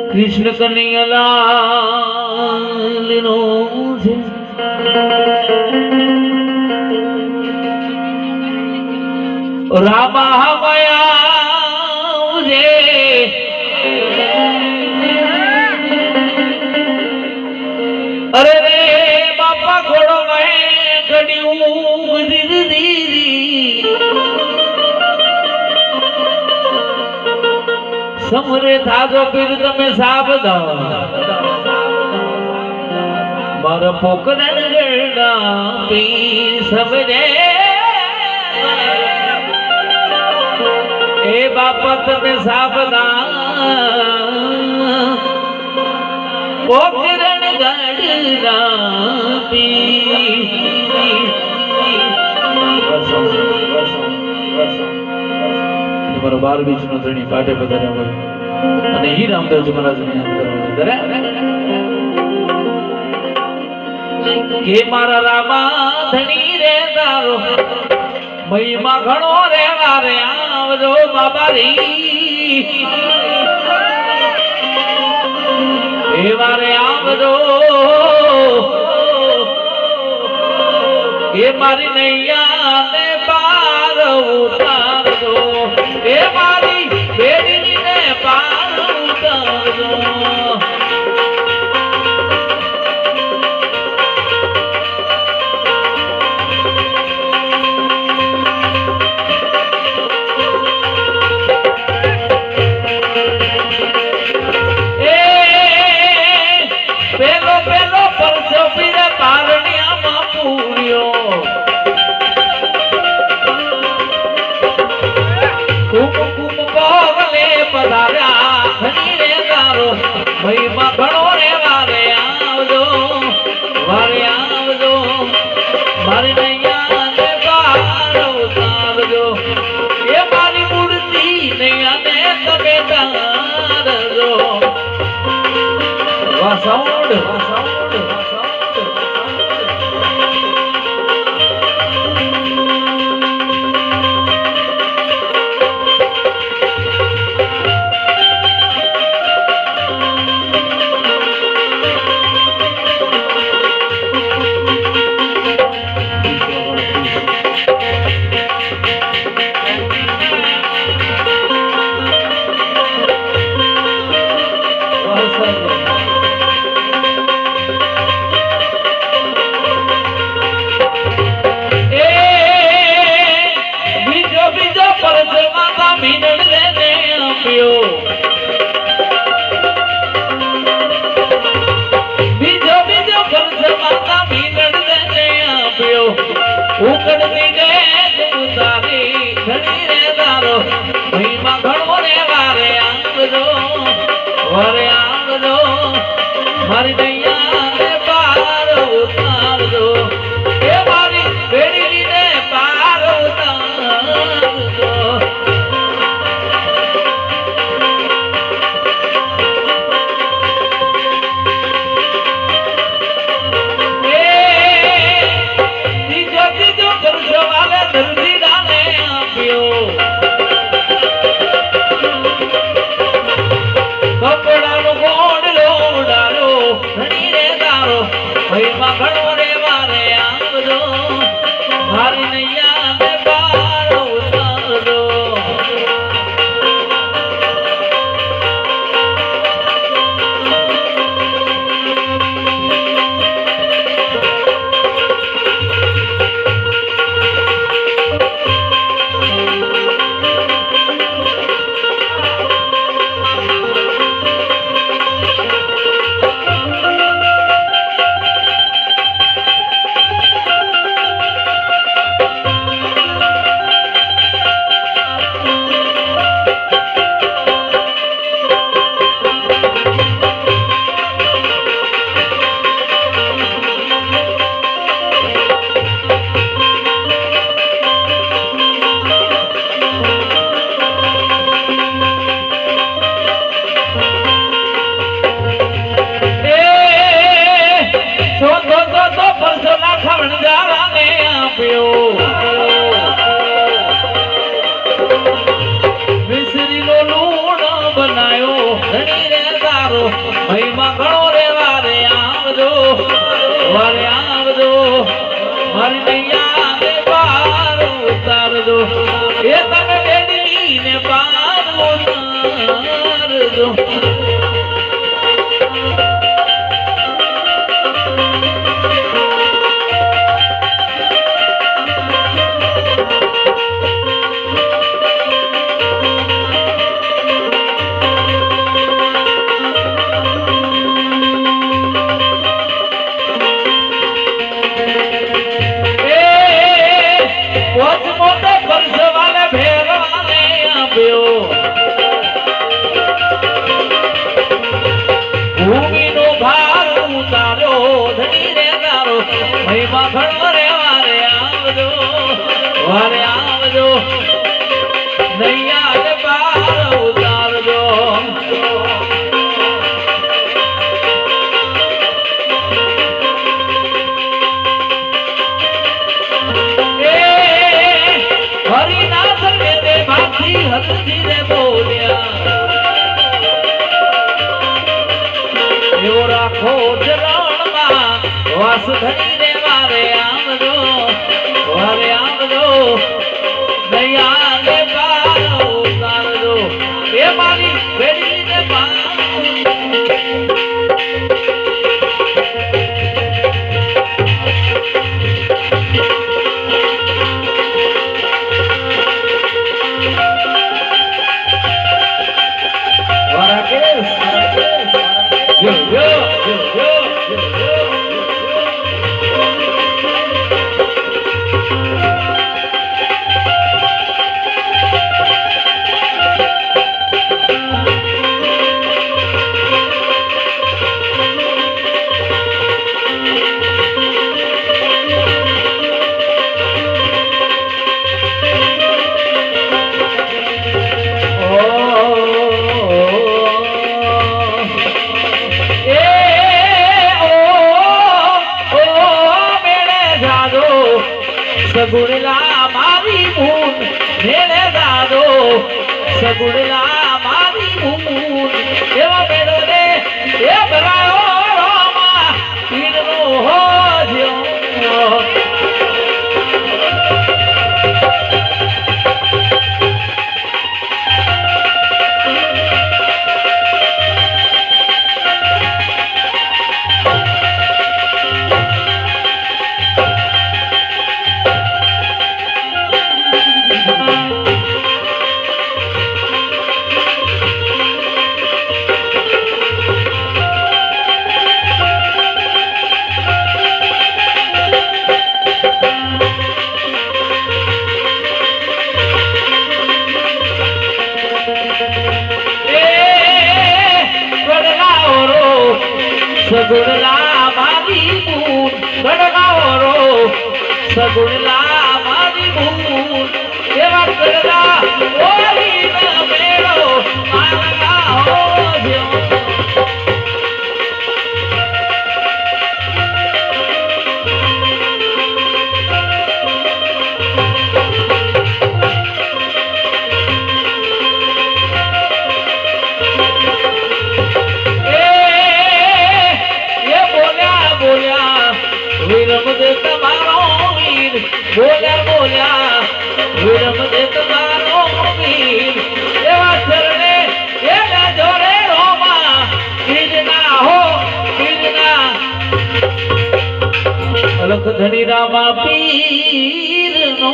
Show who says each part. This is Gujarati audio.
Speaker 1: કૃષ્ણ કનૈયાલાલ નો છે રામા માયા છે અરે રે બાપા ઘોડો મેં ઘડ્યું દીદી સમરે થાજો પીર તમે સાબદા મારા પોકરણ ગળના પીર સમરે એ બાપા તમે સાબદા પોકરણ ગળના પીર મારો 12 બીચનો ધણી પાટે પધાર્યો હોય અને ઈ રામદેવજી મહારાજને યાદ કરવા કે મારા રામા ધણી રે તારો મહિમા ઘણો રેવા રે આવજો બાબા રી એવા રે આવજો એ મારી નૈયા ને પાર ઉતારજો એ મારી બેડી ને પાર ઉતારજો પેલો પરસો પીરે પારણિયામાં પૂર્યો કુમકુમ પોગલે પધાર્યા ધણી રે તારો મહિમા ઘણો રે વારે આવજો મારી નૈયા ને પાર ઉતારજો એ મારી મૂર્તિ નૈયા ને તમે તારજો વાસૌડ ઉકડ દીને ઉતારી ધણી રે તારો મહિમા ઘણો રે વારે આવજો મારી નૈયા ને પાર ઉતારજો એ મારી બેડી ને પાર ઉતારજો કપડાનો ગોળલો ઉડાડો ધણી મહિમા ઘણો રે વારે આવજો મારી નૈયા ને પાર ઉતારજો એ તમે બેડી ને પાર ઉતારજો ભૂમિનો ભાર ઉતાર્યો ધણી રે તારો મહિમા ઘણો રે વારે આવજો નૈયા ને પાર ઉતારજો હરિનાથ ને તે ભાથી હસતી રે બોલ્યા એવો રાખો ચરણમાં વાસ ધરી રે વારે આવજો દયા ને પાર ઉતારજો એ મારી બેડી ને પાર સગુણલા મારી ભૂન મેળે દાદો સગુણલા મારી ભૂન એવો મેળો રે એ ભરાયો રોમા પીરનો હોજ્યો સગુણલા મારી ભૂન ગણગાવો રો સગુણલા મારી ભૂન એવા ગણલા ઓરી ના મેળો મારા હોજ્યો વિરમ દે તમારો વીર બોલ્યા વિરમ દે તમારો વીર એવા ચરણે એના જોરે રોમા બીજના હો બીજના અલખ ધણી રામા પીર નો